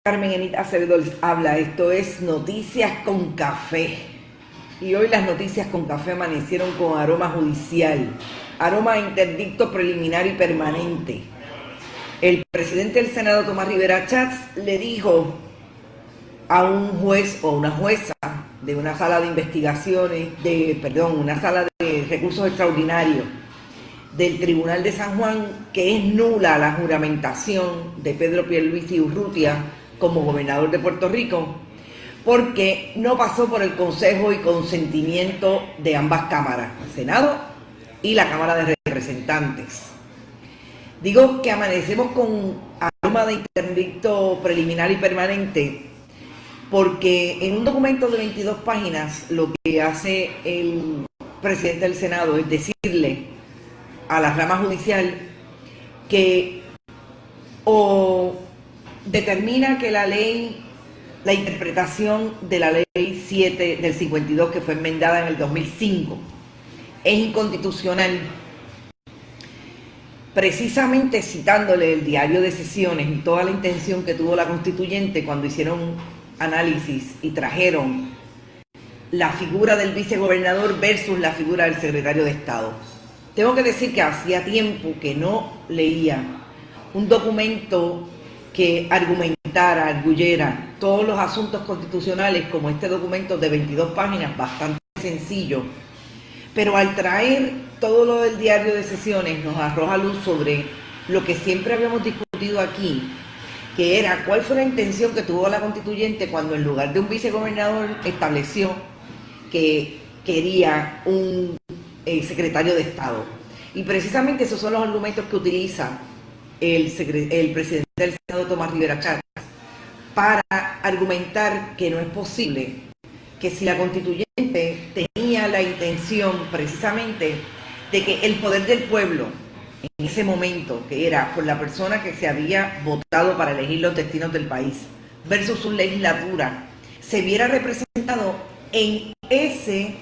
Carmen Enit Acevedo les habla. Esto es Noticias con Café. Y hoy las noticias con café amanecieron con aroma judicial, aroma a interdicto preliminar y permanente. El presidente del Senado, Tomás Rivera Schatz, le dijo a un juez o una jueza de una sala de investigaciones, una sala de recursos extraordinarios del Tribunal de San Juan, que es nula la juramentación de Pedro Pierluisi Urrutia como gobernador de Puerto Rico, porque no pasó por el consejo y consentimiento de ambas cámaras, el Senado y la Cámara de Representantes. Digo que amanecemos con aroma de interdicto preliminar y permanente, porque en un documento de 22 páginas lo que hace el presidente del Senado es decirle a la rama judicial que o determina que la interpretación de la ley 7 del 52, que fue enmendada en el 2005, es inconstitucional, precisamente citándole el diario de sesiones y toda la intención que tuvo la constituyente cuando hicieron análisis y trajeron la figura del vicegobernador versus la figura del secretario de Estado. Tengo que decir que hacía tiempo que no leía un documento que arguyera todos los asuntos constitucionales como este documento de 22 páginas, bastante sencillo, pero al traer todo lo del diario de sesiones nos arroja luz sobre lo que siempre habíamos discutido aquí, que era cuál fue la intención que tuvo la constituyente cuando en lugar de un vicegobernador estableció que quería un secretario de Estado. Y precisamente esos son los argumentos que utiliza el presidente del Senado, Tomás Rivera Schatz, para argumentar que no es posible que si la constituyente tenía la intención precisamente de que el poder del pueblo en ese momento, que era por la persona que se había votado para elegir los destinos del país versus su legislatura, se viera representado en ese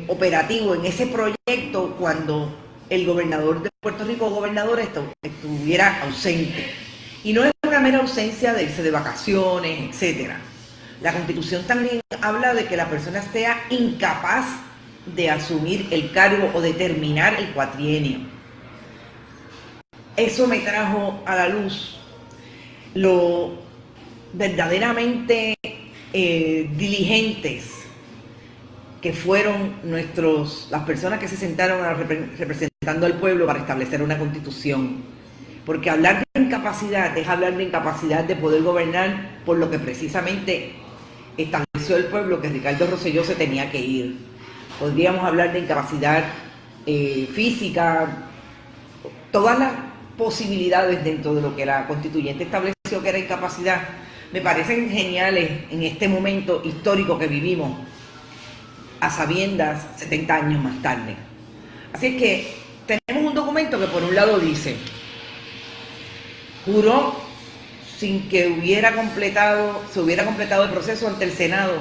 operativo, en ese proyecto, cuando el gobernador de Puerto Rico, gobernador, estuviera ausente. Y no es una mera ausencia de irse de vacaciones, etc. La Constitución también habla de que la persona sea incapaz de asumir el cargo o de terminar el cuatrienio. Eso me trajo a la luz lo verdaderamente diligentes que fueron las personas que se sentaron representando al pueblo para establecer una constitución. Porque hablar de incapacidad es hablar de incapacidad de poder gobernar, por lo que precisamente estableció el pueblo que Ricardo Rosselló se tenía que ir. Podríamos hablar de incapacidad física, todas las posibilidades dentro de lo que la constituyente estableció que era incapacidad, me parecen geniales en este momento histórico que vivimos, a sabiendas 70 años más tarde. Así es que tenemos un documento que por un lado dice: juró sin que se hubiera completado el proceso ante el Senado.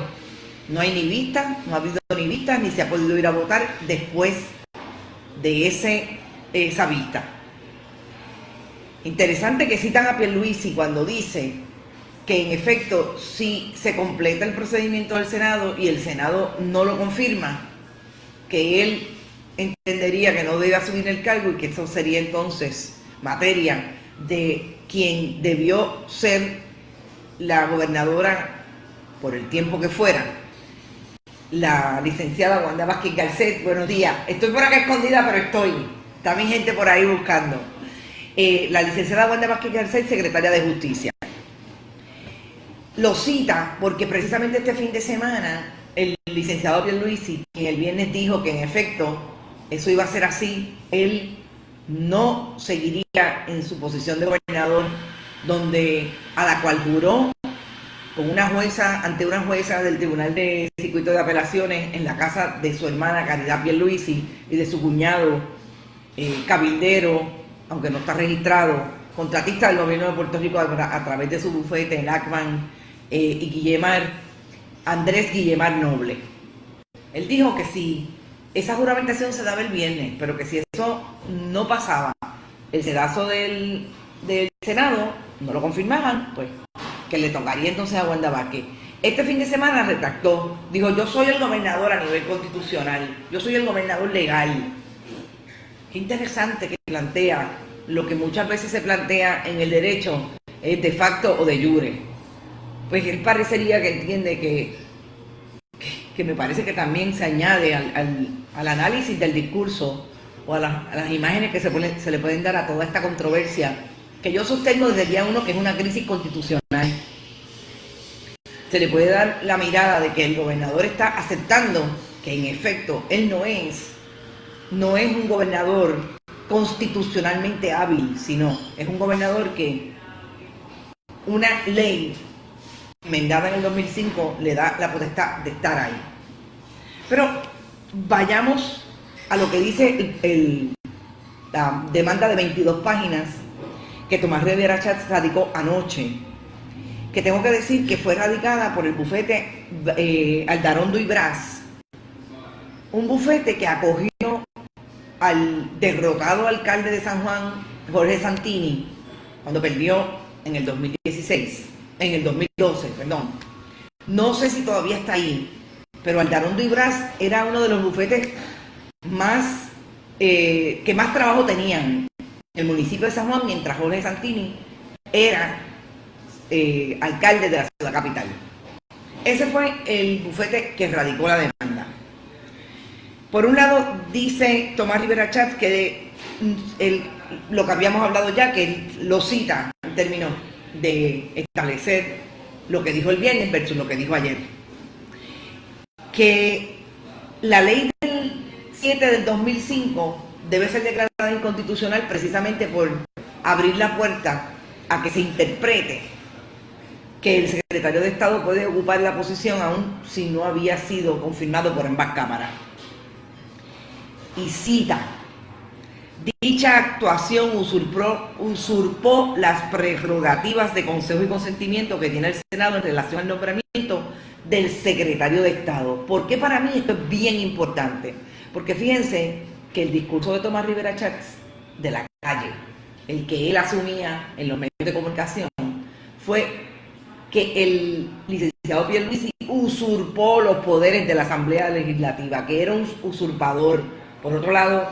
No hay ni vista, no ha habido ni vistas, ni se ha podido ir a votar después de esa vista. Interesante que citan a Pierluisi cuando dice que en efecto si se completa el procedimiento del Senado y el Senado no lo confirma, que él entendería que no debe asumir el cargo y que eso sería entonces materia de quien debió ser la gobernadora por el tiempo que fuera, la licenciada Wanda Vázquez Garcet. Buenos días, estoy por acá escondida, pero está mi gente por ahí buscando. La licenciada Wanda Vázquez Garcet, secretaria de Justicia. Lo cita porque precisamente este fin de semana el licenciado Pierluisi, quien el viernes dijo que en efecto eso iba a ser así, él no seguiría en su posición de gobernador, a la cual juró con ante una jueza del Tribunal de Circuito de Apelaciones en la casa de su hermana Caridad Pierluisi y de su cuñado cabildero, aunque no está registrado, contratista del gobierno de Puerto Rico a través de su bufete, el ACMAN y Andrés Guillemar Noble. Él dijo que si esa juramentación se daba el viernes, pero que si eso no pasaba, el sedazo del Senado no lo confirmaban, pues que le tocaría entonces a Wanda Vázquez. Este fin de semana retractó, dijo, yo soy el gobernador a nivel constitucional, yo soy el gobernador legal. Qué interesante que plantea lo que muchas veces se plantea en el derecho, de facto o de jure. Pues él parecería que entiende que me parece que también se añade al análisis del discurso o a las imágenes que se le pueden dar a toda esta controversia, que yo sostengo desde el día 1 que es una crisis constitucional. Se le puede dar la mirada de que el gobernador está aceptando que en efecto él no es un gobernador constitucionalmente hábil, sino es un gobernador que una ley enmendada en el 2005 le da la potestad de estar ahí. Pero vayamos a lo que dice la demanda de 22 páginas que Tomás Rivera Chats radicó anoche, que tengo que decir que fue radicada por el bufete Aldarondo y Brás, un bufete que acogió al derrotado alcalde de San Juan, Jorge Santini, cuando perdió en el 2012, perdón. No sé si todavía está ahí, pero Aldarondo y Brás era uno de los bufetes que más trabajo tenían en el municipio de San Juan, mientras Jorge Santini era alcalde de la ciudad capital. Ese fue el bufete que radicó la demanda. Por un lado, dice Tomás Rivera Chats que lo que habíamos hablado ya, que él lo cita en términos de establecer lo que dijo el viernes versus lo que dijo ayer. Que la ley del 7 del 2005 debe ser declarada inconstitucional precisamente por abrir la puerta a que se interprete que el secretario de Estado puede ocupar la posición aún si no había sido confirmado por ambas cámaras. Y cita, dicha actuación usurpó las prerrogativas de consejo y consentimiento que tiene el Senado en relación al nombramiento del secretario de Estado. ¿Por qué para mí esto es bien importante? Porque fíjense que el discurso de Tomás Rivera Chats de la calle, el que él asumía en los medios de comunicación, fue que el licenciado Pierluisi usurpó los poderes de la Asamblea Legislativa, que era un usurpador. Por otro lado,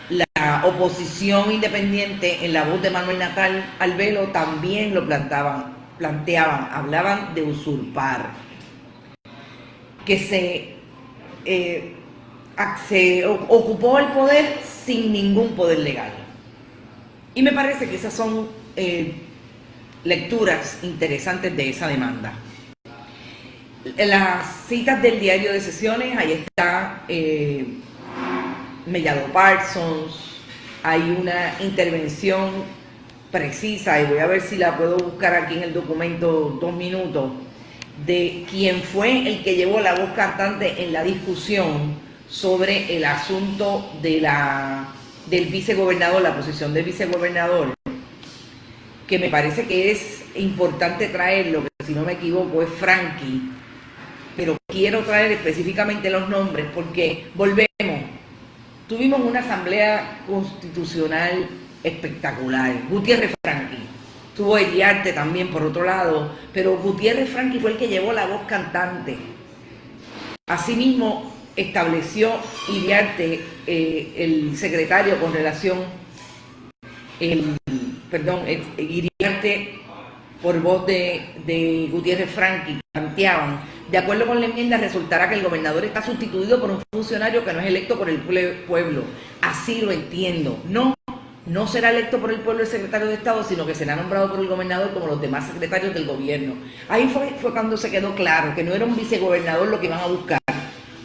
la oposición independiente, en la voz de Manuel Natal Albelo, también lo planteaban, hablaban de usurpar, que se ocupó el poder sin ningún poder legal. Y me parece que esas son lecturas interesantes de esa demanda. En las citas del diario de sesiones, ahí está Mellado Parsons, hay una intervención precisa, y voy a ver si la puedo buscar aquí en el documento 2 minutos, de quien fue el que llevó la voz cantante en la discusión sobre el asunto del vicegobernador, la posición del vicegobernador, que me parece que es importante traerlo, que si no me equivoco es Frankie, pero quiero traer específicamente los nombres porque volvemos. Tuvimos una asamblea constitucional espectacular. Gutiérrez Franqui, tuvo Iriarte también por otro lado, pero Gutiérrez Franqui fue el que llevó la voz cantante. Asimismo, estableció Iriarte, el secretario con relación, Iriarte por voz de Gutiérrez Franqui, planteaban, de acuerdo con la enmienda, resultará que el gobernador está sustituido por un funcionario que no es electo por el pueblo. Así lo entiendo. No será electo por el pueblo el secretario de Estado, sino que será nombrado por el gobernador como los demás secretarios del gobierno. Ahí fue cuando se quedó claro que no era un vicegobernador lo que iban a buscar,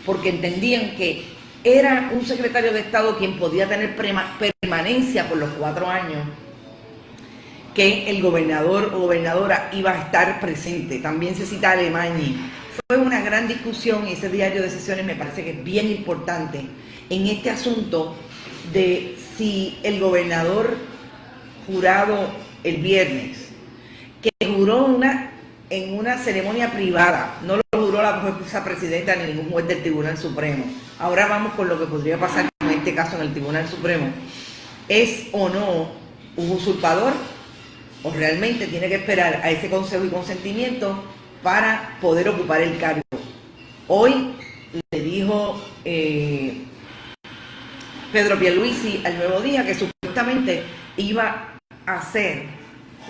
porque entendían que era un secretario de Estado quien podía tener permanencia por los 4 años que el gobernador o gobernadora iba a estar presente. También se cita a Alemany. Fue una gran discusión y ese diario de sesiones me parece que es bien importante en este asunto de si el gobernador jurado el viernes, que juró en una ceremonia privada, no lo juró la jueza presidenta ni ningún juez del Tribunal Supremo. Ahora vamos con lo que podría pasar en este caso en el Tribunal Supremo. ¿Es o no un usurpador o realmente tiene que esperar a ese consejo y consentimiento para poder ocupar el cargo. Hoy le dijo Pedro Pierluisi al Nuevo Día que supuestamente iba a hacer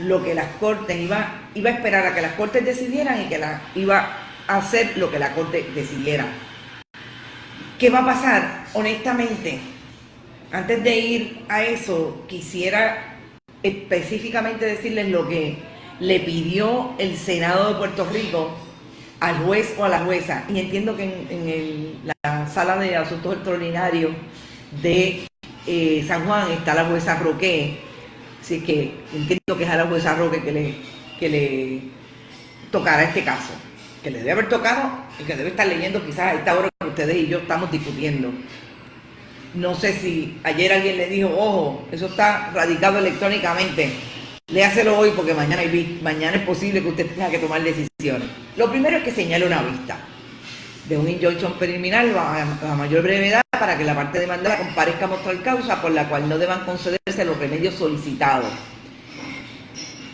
lo que las Cortes, iba a esperar a que las Cortes decidieran y que iba a hacer lo que la Corte decidiera. ¿Qué va a pasar? Honestamente, antes de ir a eso, quisiera específicamente decirles lo que le pidió el Senado de Puerto Rico al juez o a la jueza. Y entiendo que en la sala de asuntos extraordinarios de San Juan está la jueza Roque, así que entiendo que es a la jueza Roque que le tocará este caso, que le debe haber tocado y que debe estar leyendo quizás a esta hora que ustedes y yo estamos discutiendo. No sé si ayer alguien le dijo, ojo, eso está radicado electrónicamente, léaselo hoy porque mañana es posible que usted tenga que tomar decisiones. Lo primero es que señale una vista de un injunction preliminar a mayor brevedad para que la parte demandada comparezca a mostrar causa por la cual no deban concederse los remedios solicitados.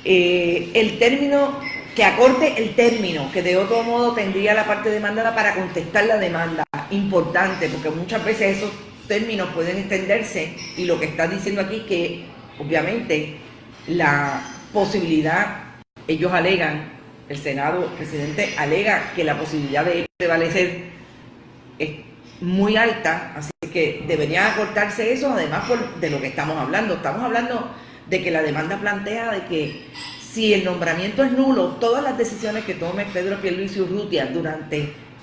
El término, que acorte el término, que de otro modo tendría la parte demandada para contestar la demanda. Importante, porque muchas veces esos términos pueden extenderse y lo que está diciendo aquí que obviamente la posibilidad, ellos alegan, el Senado, el presidente alega que la posibilidad de prevalecer es muy alta, así que debería acortarse eso, además de lo que estamos hablando. Estamos hablando de que la demanda plantea de que si el nombramiento es nulo, todas las decisiones que tome Pedro Pierluisi Urrutia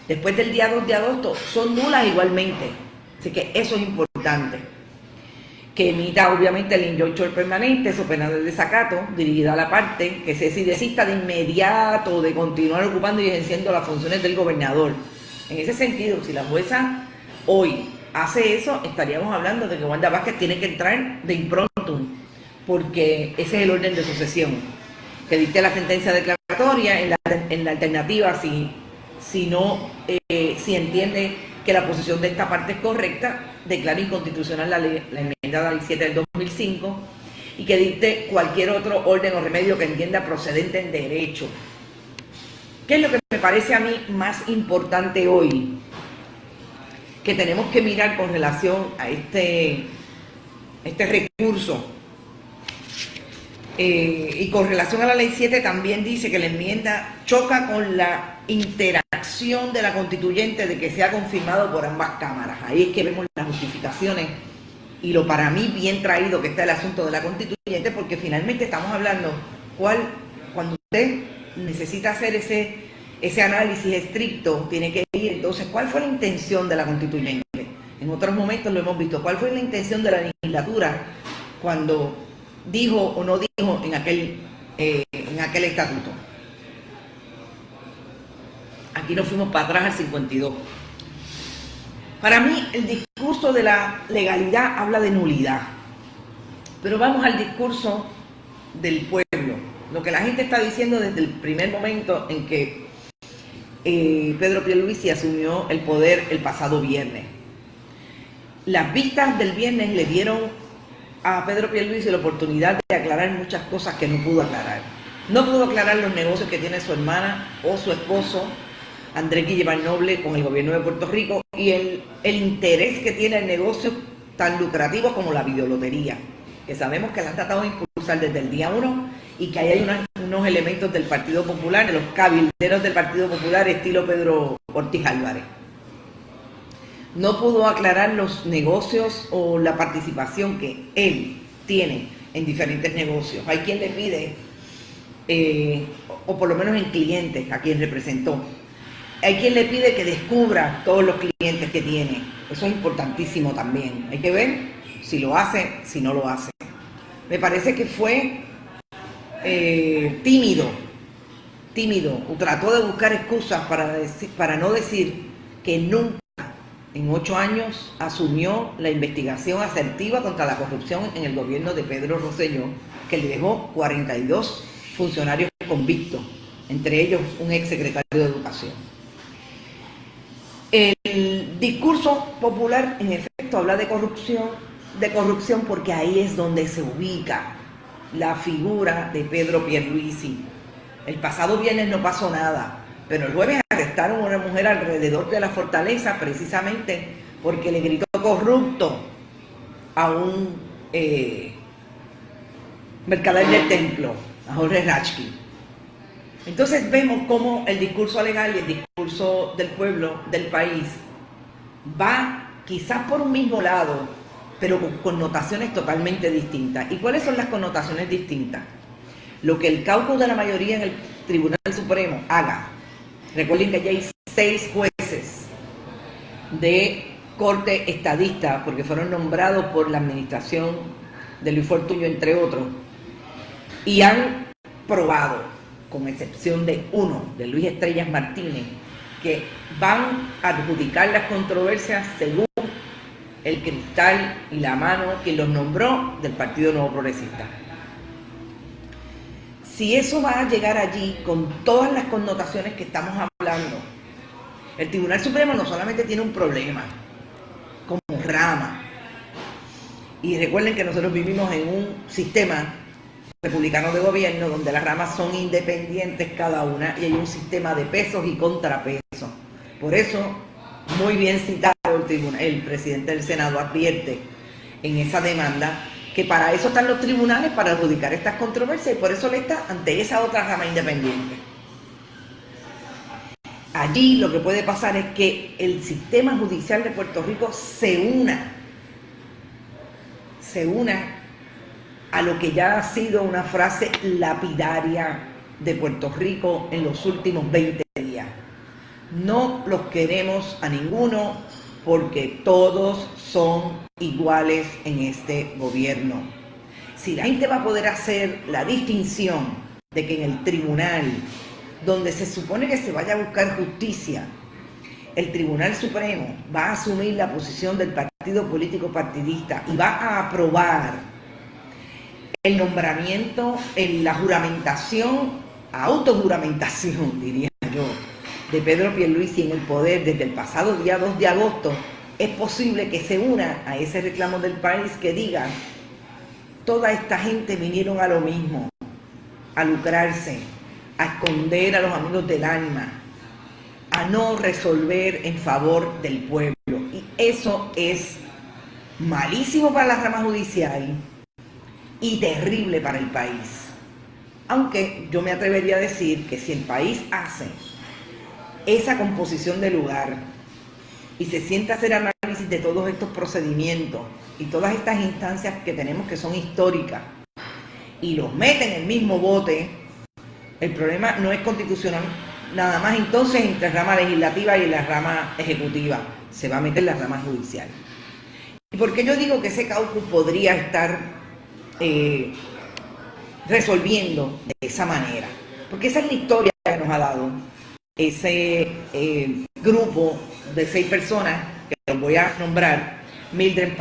después del día 2 de agosto son nulas igualmente. Así que eso es importante. Que emita obviamente el injunction permanente, su pena de desacato, dirigida a la parte, que se desista de inmediato de continuar ocupando y ejerciendo las funciones del gobernador. En ese sentido, si la jueza hoy hace eso, estaríamos hablando de que Wanda Vázquez tiene que entrar de impronto, porque ese es el orden de sucesión. Que dicte la sentencia declaratoria, en la alternativa, si entiende que la posición de esta parte es correcta, declara inconstitucional la enmienda de la ley 7 del 2005 y que dicte cualquier otro orden o remedio que entienda procedente en derecho. ¿Qué es lo que me parece a mí más importante hoy? Que tenemos que mirar con relación a este recurso. Y con relación a la ley 7 también dice que la enmienda choca con la interacción de la constituyente de que sea confirmado por ambas cámaras. Ahí es que vemos las justificaciones y lo para mí bien traído que está el asunto de la constituyente, porque finalmente estamos hablando cuando usted necesita hacer ese análisis estricto, tiene que ir entonces cuál fue la intención de la constituyente. En otros momentos lo hemos visto, cuál fue la intención de la legislatura cuando dijo o no dijo en aquel estatuto. Aquí nos fuimos para atrás al 52. Para mí el discurso de la legalidad habla de nulidad, pero vamos al discurso del pueblo, lo que la gente está diciendo desde el primer momento en que Pedro Pierluisi asumió el poder el pasado viernes. Las vistas del viernes le dieron a Pedro Pierluisi la oportunidad de aclarar muchas cosas que no pudo aclarar. No pudo aclarar los negocios que tiene su hermana o su esposo, Andrés Guillemard Noble, con el gobierno de Puerto Rico y el interés que tiene el negocio tan lucrativo como la videolotería, que sabemos que la han tratado de impulsar desde el día 1 y que ahí hay unos elementos del Partido Popular, de los cabilderos del Partido Popular, estilo Pedro Ortiz Álvarez. No pudo aclarar los negocios o la participación que él tiene en diferentes negocios. Hay quien le pide, o por lo menos en clientes, a quien representó, hay quien le pide que descubra todos los clientes que tiene. Eso es importantísimo también. Hay que ver si lo hace, si no lo hace. Me parece que fue tímido, trató de buscar excusas para no decir que nunca en 8 años asumió la investigación asertiva contra la corrupción en el gobierno de Pedro Rosselló, que le dejó 42 funcionarios convictos, entre ellos un exsecretario de Educación. El discurso popular, en efecto, habla de corrupción porque ahí es donde se ubica la figura de Pedro Pierluisi. El pasado viernes no pasó nada, pero el jueves arrestaron a una mujer alrededor de la fortaleza precisamente porque le gritó corrupto a un mercader del templo, a Jorge Rachki. Entonces vemos cómo el discurso legal y el discurso del pueblo, del país, va quizás por un mismo lado, pero con connotaciones totalmente distintas. ¿Y cuáles son las connotaciones distintas? Lo que el caucus de la mayoría en el Tribunal Supremo haga. Recuerden que ya hay 6 jueces de corte estadista, porque fueron nombrados por la administración de Luis Fortuño, entre otros, y han probado, con excepción de uno, de Luis Estrellas Martínez, que van a adjudicar las controversias según el cristal y la mano que los nombró del Partido Nuevo Progresista. Si eso va a llegar allí con todas las connotaciones que estamos hablando, el Tribunal Supremo no solamente tiene un problema como rama, y recuerden que nosotros vivimos en un sistema republicano de gobierno donde las ramas son independientes cada una y hay un sistema de pesos y contrapesos. Por eso, muy bien citado el presidente del Senado advierte en esa demanda que para eso están los tribunales, para adjudicar estas controversias, y por eso le está ante esa otra rama independiente. Allí lo que puede pasar es que el sistema judicial de Puerto Rico se una a lo que ya ha sido una frase lapidaria de Puerto Rico en los últimos 20 días. No los queremos a ninguno porque todos son iguales en este gobierno. Si la gente va a poder hacer la distinción de que en el tribunal, donde se supone que se vaya a buscar justicia, el Tribunal Supremo va a asumir la posición del partido político partidista y va a aprobar el nombramiento, la juramentación, autojuramentación, diría yo, de Pedro Pierluisi en el poder desde el pasado día 2 de agosto, es posible que se una a ese reclamo del país que diga: toda esta gente vinieron a lo mismo, a lucrarse, a esconder a los amigos del alma, a no resolver en favor del pueblo. Y eso es malísimo para la rama judicial y terrible para el país. Aunque yo me atrevería a decir que si el país hace esa composición de lugar y se sienta a hacer análisis de todos estos procedimientos y todas estas instancias que tenemos que son históricas y los mete en el mismo bote, el problema no es constitucional nada más entonces entre la rama legislativa y la rama ejecutiva, se va a meter la rama judicial. ¿Y por qué yo digo que ese caucus podría estar resolviendo de esa manera? Porque esa es la historia que nos ha dado ese grupo de 6 personas que los voy a nombrar: Mildred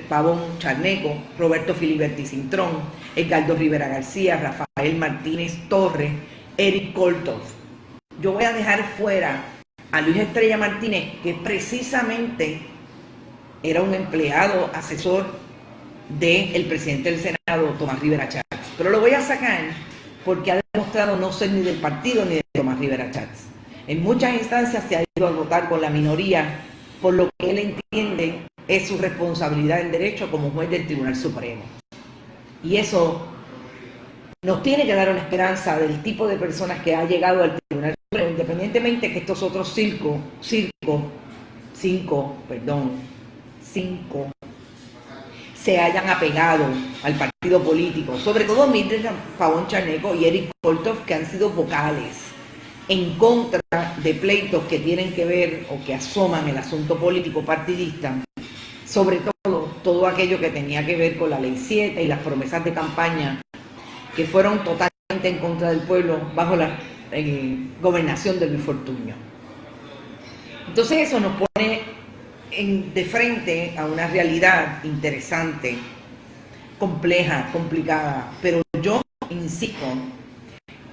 Pavón Charneco, Roberto Filiberti Cintrón, Edgardo Rivera García, Rafael Martínez Torres, Eric Kolthoff. Yo voy a dejar fuera a Luis Estrella Martínez, que precisamente era un empleado asesor del presidente del Senado, Tomás Rivera Chats. Pero lo voy a sacar porque ha demostrado no ser ni del partido ni de Tomás Rivera Chats. En muchas instancias se ha ido a votar con la minoría por lo que él entiende es su responsabilidad en derecho como juez del Tribunal Supremo. Y eso nos tiene que dar una esperanza del tipo de personas que ha llegado al Tribunal Supremo, independientemente que estos otros cinco se hayan apegado al partido político, sobre todo Mildred Pavón Charneco y Eric Kolthoff, que han sido vocales en contra de pleitos que tienen que ver o que asoman el asunto político partidista, sobre todo aquello que tenía que ver con la Ley 7 y las promesas de campaña que fueron totalmente en contra del pueblo bajo la gobernación de Luis Fortuño. Entonces eso nos pone de frente a una realidad interesante, compleja, complicada, pero yo insisto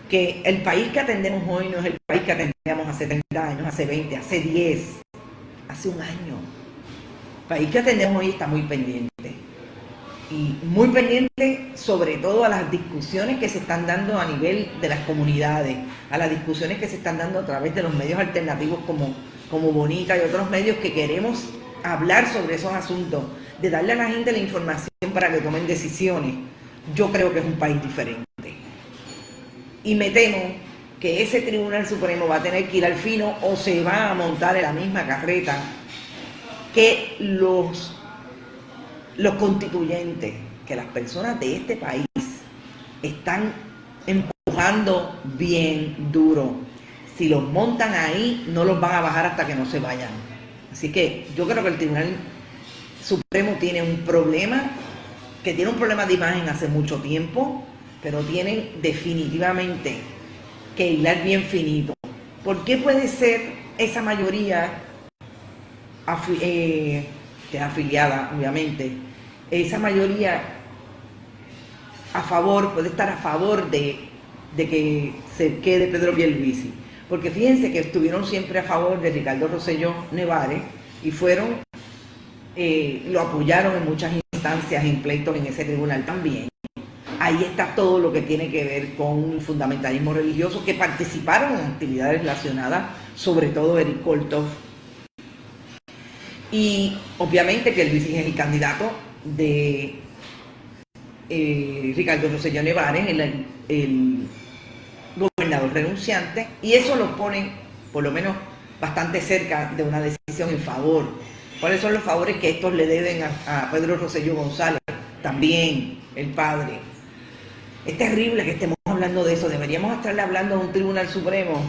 que el país que atendemos hoy no es el país que atendíamos hace 30 años, hace 20, hace 10, hace un año. El país que atendemos hoy está muy pendiente. y muy pendiente sobre todo a las discusiones que se están dando a nivel de las comunidades, a las discusiones que se están dando a través de los medios alternativos como Bonita y otros medios que queremos hablar sobre esos asuntos, de darle a la gente la información para que tomen decisiones. Yo creo que es un país diferente. Y me temo que ese Tribunal Supremo va a tener que ir al fino o se va a montar en la misma carreta que los constituyentes, que las personas de este país están empujando bien duro. Si los montan ahí, no los van a bajar hasta que no se vayan. Así que yo creo que el Tribunal Supremo tiene un problema, que tiene un problema de imagen hace mucho tiempo, pero tienen definitivamente que hilar bien finito. ¿Por qué puede ser esa mayoría que es afiliada, obviamente, esa mayoría puede estar a favor de que se quede Pedro Pierluisi? Porque fíjense que estuvieron siempre a favor de Ricardo Rosselló Nevares y lo apoyaron en muchas instancias, en pleitos en ese tribunal también. Ahí está todo lo que tiene que ver con el fundamentalismo religioso, que participaron en actividades relacionadas, sobre todo Eric Kolthoff. Y obviamente que Luis es el candidato de Ricardo Rosselló Nevares, el gobernador renunciante, y eso los pone por lo menos bastante cerca de una decisión en favor. ¿Cuáles son los favores que estos le deben a Pedro Rosselló González? También el padre. Es terrible que estemos hablando de eso. Deberíamos estarle hablando a un Tribunal Supremo,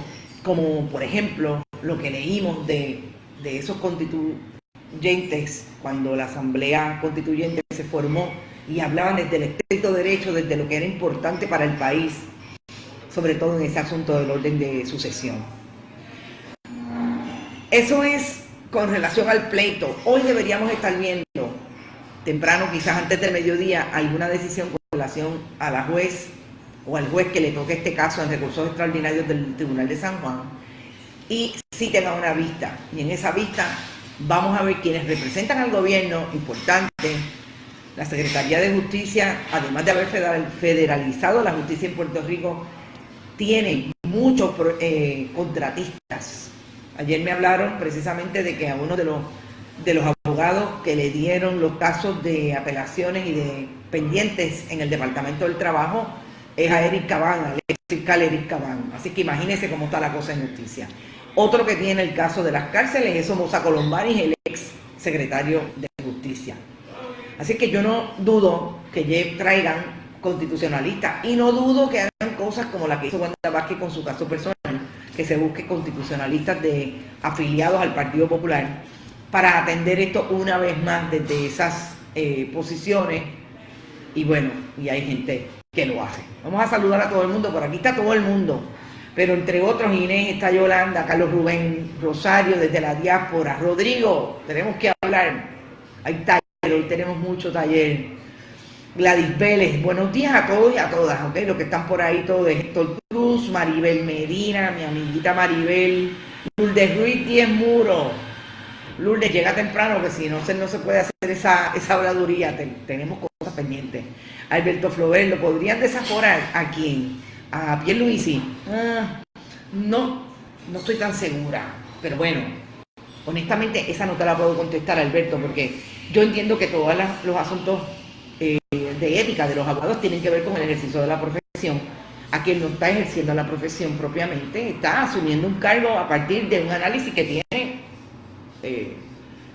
como por ejemplo lo que leímos de esos constituyentes cuando la Asamblea Constituyente se formó y hablaban desde el estricto derecho, desde lo que era importante para el país, sobre todo en ese asunto del orden de sucesión. Eso es con relación al pleito. Hoy deberíamos estar viendo, temprano, quizás antes del mediodía, alguna decisión con relación a la juez o al juez que le toque este caso en recursos extraordinarios del Tribunal de San Juan, y sí tenga una vista. Y en esa vista vamos a ver quienes representan al gobierno, importante. La Secretaría de Justicia, además de haber federalizado la justicia en Puerto Rico, tiene muchos contratistas. Ayer me hablaron precisamente de que a uno de los abogados que le dieron los casos de apelaciones y de pendientes en el Departamento del Trabajo es a Eric Caban, al ex fiscal Eric Caban. Así que imagínense cómo está la cosa en justicia. Otro que tiene el caso de las cárceles es Somoza Colombanis, el ex secretario de Justicia. Así que yo no dudo que traigan constitucionalistas y no dudo que hagan cosas como la que hizo Wanda Vázquez con su caso personal, que se busque constitucionalistas afiliados al Partido Popular para atender esto una vez más desde esas posiciones. Y bueno, y hay gente que lo hace. Vamos a saludar a todo el mundo. Por aquí está todo el mundo, pero entre otros Inés, está Yolanda, Carlos Rubén Rosario desde la diáspora, Rodrigo, tenemos que hablar, hay taller, hoy tenemos mucho taller. Gladys Vélez, buenos días a todos y a todas, ¿ok? Los que están por ahí, todos, Héctor Cruz, Maribel Medina, mi amiguita Maribel, Lourdes Ruiz Díez Muro. Lourdes, llega temprano, que si no se puede hacer esa habladuría, tenemos cosas pendientes. Alberto Flover, ¿lo podrían desaforar? ¿A quién? ¿A Pierluisi? No estoy tan segura, pero bueno, honestamente esa no te la puedo contestar, Alberto, porque yo entiendo que todos los asuntos de ética de los abogados tienen que ver con el ejercicio de la profesión. A quien no está ejerciendo la profesión propiamente está asumiendo un cargo a partir de un análisis que tiene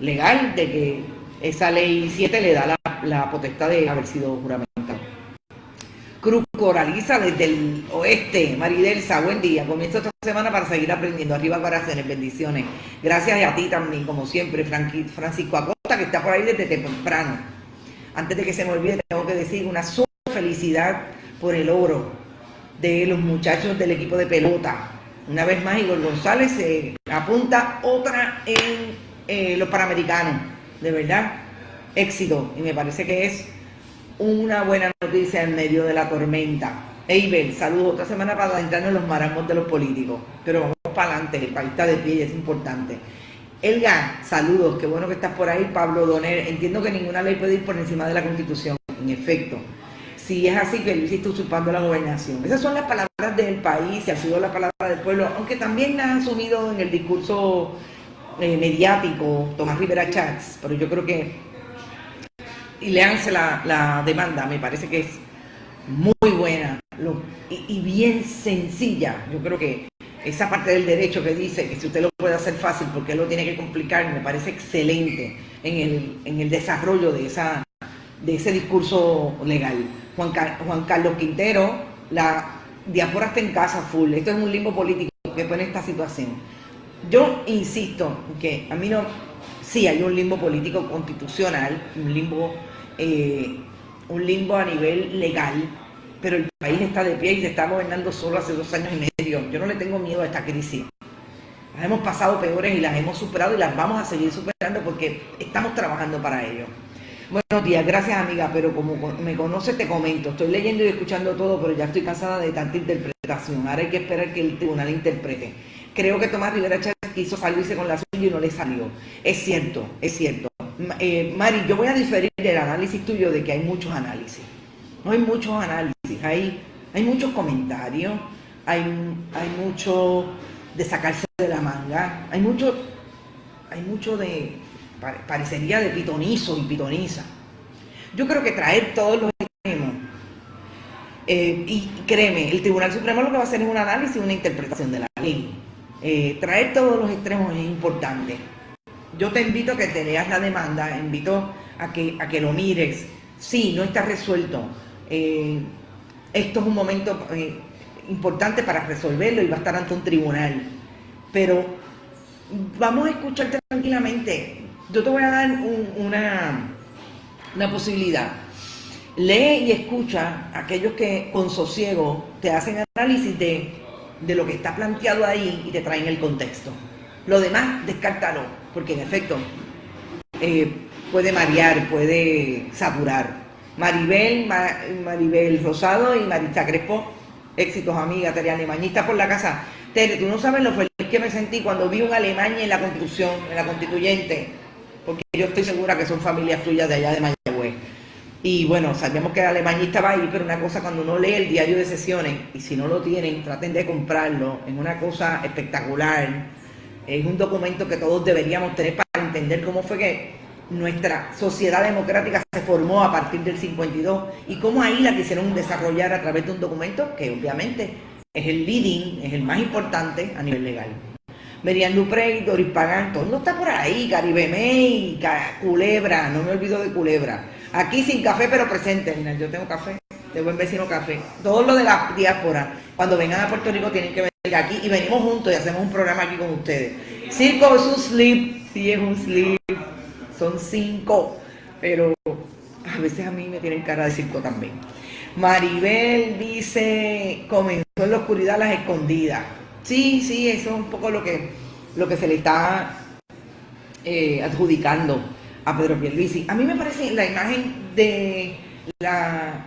legal de que esa ley 7 le da la potestad de haber sido juramentado. Cruz Coraliza desde el oeste, Maridelsa, buen día. Comienzo esta semana para seguir aprendiendo. Arriba corazones, bendiciones. Gracias a ti también, como siempre, Francisco Acosta, que está por ahí desde temprano. Antes de que se me olvide, tengo que decir una súper felicidad por el oro de los muchachos del equipo de pelota. Una vez más, Igor González se apunta otra en los Panamericanos. De verdad, éxito. Y me parece que es una buena noticia en medio de la tormenta. Eibel, saludos. Otra semana para adentrarnos en los marasmos de los políticos. Pero vamos para adelante, el país está de pie y es importante. Elga, saludos, qué bueno que estás por ahí. Pablo Doner, entiendo que ninguna ley puede ir por encima de la Constitución. en efecto, si es así que Luis está usurpando la gobernación. Esas son las palabras del país, y ha sido la palabra del pueblo, aunque también la han asumido en el discurso mediático Tomás Rivera Chats, pero yo creo que, y léanse la demanda, me parece que es muy buena y bien sencilla. Yo creo que esa parte del derecho que dice que si usted lo puede hacer fácil, porque lo tiene que complicar, me parece excelente en el desarrollo de ese discurso legal. Juan Carlos Quintero, la diáspora está en casa full. Esto es un limbo político que pone esta situación. Yo insisto que a mí no, sí hay un limbo político constitucional, un limbo a nivel legal, pero el país está de pie y se está gobernando solo hace 2 años y medio. Yo no le tengo miedo a esta crisis. Las hemos pasado peores y las hemos superado y las vamos a seguir superando porque estamos trabajando para ello. Buenos días, gracias amiga, pero como me conoces te comento, estoy leyendo y escuchando todo, pero ya estoy cansada de tanta interpretación. Ahora hay que esperar que el tribunal interprete. Creo que Tomás Rivera Chávez quiso salirse con la suya y no le salió. Es cierto, es cierto. Mari, yo voy a diferir del análisis tuyo de que hay muchos análisis. No hay muchos análisis, hay muchos comentarios, hay mucho de sacarse de la manga, hay mucho de, parecería de pitonizo y pitoniza. Yo creo que traer todos los extremos, y créeme, el Tribunal Supremo lo que va a hacer es un análisis y una interpretación de la ley. Traer todos los extremos es importante. Yo te invito a que te leas la demanda, invito a que lo mires. Sí, no está resuelto. Esto es un momento importante para resolverlo y va a estar ante un tribunal. Pero vamos a escucharte tranquilamente. Yo te voy a dar una posibilidad. Lee y escucha a aquellos que con sosiego te hacen análisis de lo que está planteado ahí y te traen el contexto. Lo demás, descártalo, porque en efecto puede marear, puede saturar. Maribel Rosado y Maritza Crespo, éxitos amiga. Tere Alemañista por la casa. Tere, tú no sabes lo feliz que me sentí cuando vi un Alemania en la Constitución, en la Constituyente, porque yo estoy segura que son familias tuyas de allá de Mayagüez. Y bueno, sabíamos que el Alemañista va ahí, pero una cosa, cuando uno lee el diario de sesiones, y si no lo tienen, traten de comprarlo, es una cosa espectacular, es un documento que todos deberíamos tener para entender cómo fue que nuestra sociedad democrática se formó a partir del 52 y cómo ahí la quisieron desarrollar a través de un documento que obviamente es el leading, es el más importante a nivel legal. Merian Duprey, Doris Pagán, todo no está por ahí, Caribe May, Culebra, no me olvido de Culebra. Aquí sin café pero presente, mira, yo tengo café, de buen vecino café. Todo lo de la diáspora, cuando vengan a Puerto Rico tienen que venir aquí y venimos juntos y hacemos un programa aquí con ustedes. Circo es un sleep, sí es un sleep, son 5, pero a veces a mí me tienen cara de circo también. Maribel dice, comenzó en la oscuridad las escondidas. Sí, eso es un poco lo que se le está adjudicando a Pedro Pierluisi. A mí me parece la imagen de la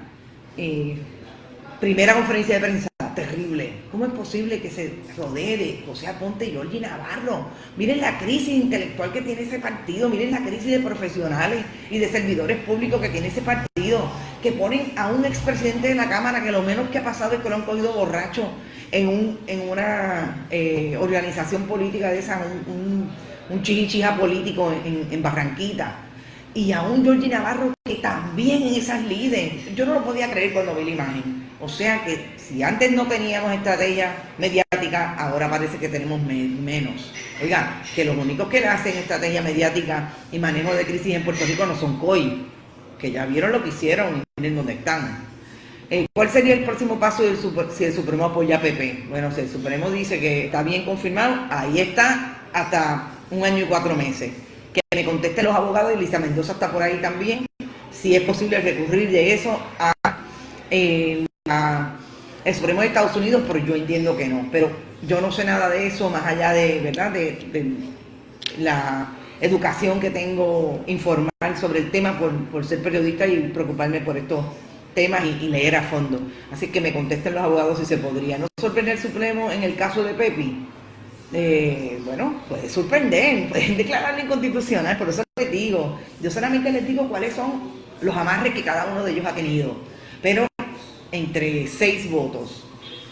primera conferencia de prensa terrible. ¿Cómo es posible que se rodee de José Aponte y Georgie Navarro? Miren la crisis intelectual que tiene ese partido, miren la crisis de profesionales y de servidores públicos que tiene ese partido, que ponen a un expresidente de la Cámara que lo menos que ha pasado es que lo han cogido borracho en una organización política de esa, un chichichija político en Barranquita. Y a un Georgie Navarro que también en esas líderes. Yo no lo podía creer cuando vi la imagen. O sea que si antes no teníamos estrategia mediática, ahora parece que tenemos menos. Oigan, que los únicos que hacen estrategia mediática y manejo de crisis en Puerto Rico no son COI, que ya vieron lo que hicieron y miren dónde están. ¿Cuál sería el próximo paso si el Supremo apoya a PP? Bueno, si el Supremo dice que está bien confirmado, ahí está hasta 1 año y 4 meses. Que me contesten los abogados y Lisa Mendoza está por ahí también, si es posible recurrir de eso a el Supremo de Estados Unidos, pero yo entiendo que no. Pero yo no sé nada de eso, más allá de, ¿verdad?, de la educación que tengo informal sobre el tema por ser periodista y preocuparme por estos temas y leer a fondo. Así que me contesten los abogados si se podría. ¿No sorprende el Supremo en el caso de Pepi? Bueno, puede sorprender, pueden declararlo inconstitucional, por eso les digo, yo solamente les digo cuáles son los amarres que cada uno de ellos ha tenido, pero entre 6 votos,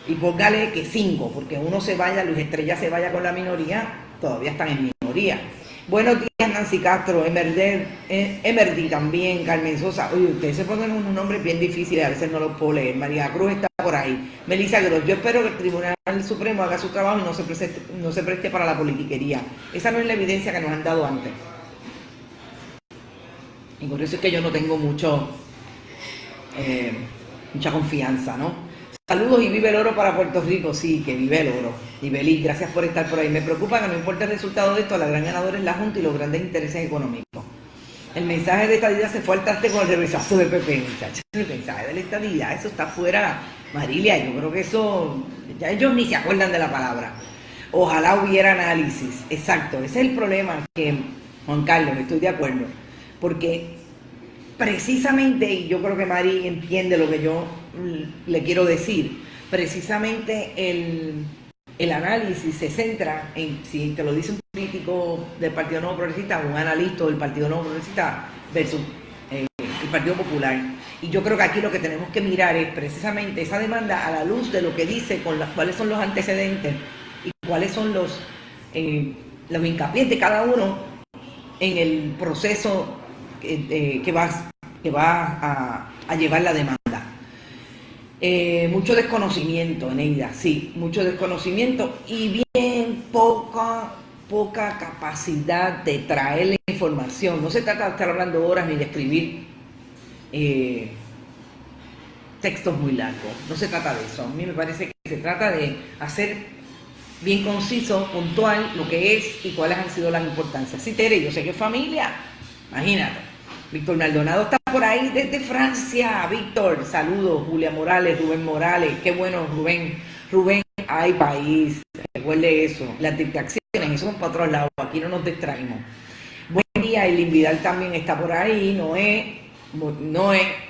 y póngale que 5, porque uno se vaya, Luis Estrella se vaya con la minoría, todavía están en minoría. Buenos días, Nancy Castro, Emerdi también, Carmen Sosa. Oye, ustedes se ponen unos nombres bien difíciles, a veces no los puedo leer. María Cruz está por ahí. Melissa Gross, yo espero que el Tribunal Supremo haga su trabajo y no se preste para la politiquería. Esa no es la evidencia que nos han dado antes. Y por eso es que yo no tengo mucha confianza, ¿no? Saludos y vive el oro para Puerto Rico. Sí, que vive el oro. Y Belí, gracias por estar por ahí. Me preocupa que no importa el resultado de esto, la gran ganadora es la Junta y los grandes intereses económicos. El mensaje de estadidad se fue al traste con el reversazo de PP, muchachos. El mensaje de la estadidad, eso está fuera, Marilia. Yo creo que eso, ya ellos ni se acuerdan de la palabra. Ojalá hubiera análisis. Exacto, ese es el problema, que Juan Carlos, estoy de acuerdo. Porque precisamente, y yo creo que Mari entiende lo que yo le quiero decir, precisamente el análisis se centra en, si te lo dice un crítico del Partido Nuevo Progresista, un analista del Partido Nuevo Progresista versus el Partido Popular. Y yo creo que aquí lo que tenemos que mirar es precisamente esa demanda a la luz de lo que dice, cuáles son los antecedentes y cuáles son los hincapiés de cada uno en el proceso que va a llevar la demanda. Mucho desconocimiento, Eneida, sí, mucho desconocimiento y bien poca capacidad de traer la información. No se trata de estar hablando horas ni de escribir textos muy largos, no se trata de eso. A mí me parece que se trata de hacer bien conciso, puntual, lo que es y cuáles han sido las importancias. Sí, Tere, yo sé que es familia, imagínate. Víctor Maldonado está por ahí desde Francia. Víctor, saludos. Julia Morales, Rubén Morales, qué bueno, Rubén, hay país, recuerde eso. Las distracciones, eso son para otros lados, aquí no nos distraemos. Buen día, Elin Vidal también está por ahí. Noé,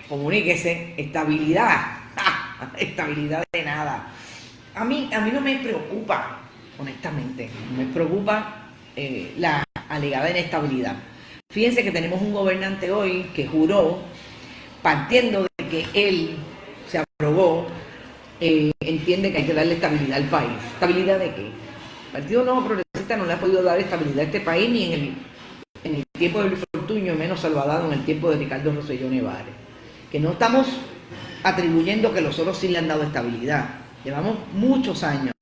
comuníquese. Estabilidad, estabilidad de nada. A mí no me preocupa, honestamente, me preocupa la alegada inestabilidad. Fíjense que tenemos un gobernante hoy que juró, partiendo de que él se aprobó, entiende que hay que darle estabilidad al país. ¿Estabilidad de qué? El Partido Nuevo Progresista no le ha podido dar estabilidad a este país ni en el tiempo de Luis Fortuño, menos se lo ha dado en el tiempo de Ricardo Rosselló Nevares. Que no estamos atribuyendo que los otros sí le han dado estabilidad. Llevamos muchos años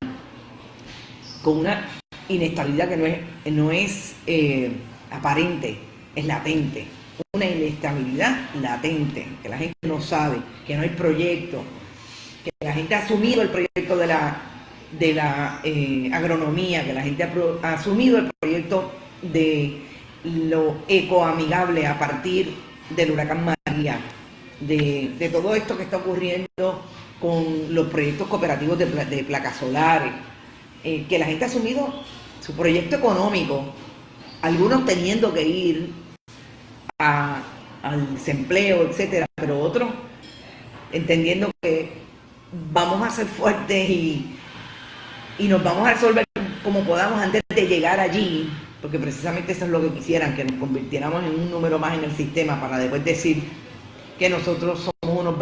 con una inestabilidad que no es aparente. Es latente, una inestabilidad latente, que la gente no sabe, que no hay proyecto, que la gente ha asumido el proyecto de la agronomía, que la gente ha asumido el proyecto de lo ecoamigable a partir del huracán María, de todo esto que está ocurriendo con los proyectos cooperativos de placas solares, que la gente ha asumido su proyecto económico, algunos teniendo que ir al desempleo, etcétera, pero otros entendiendo que vamos a ser fuertes y nos vamos a resolver como podamos antes de llegar allí, porque precisamente eso es lo que quisieran, que nos convirtiéramos en un número más en el sistema para después decir que nosotros somos unos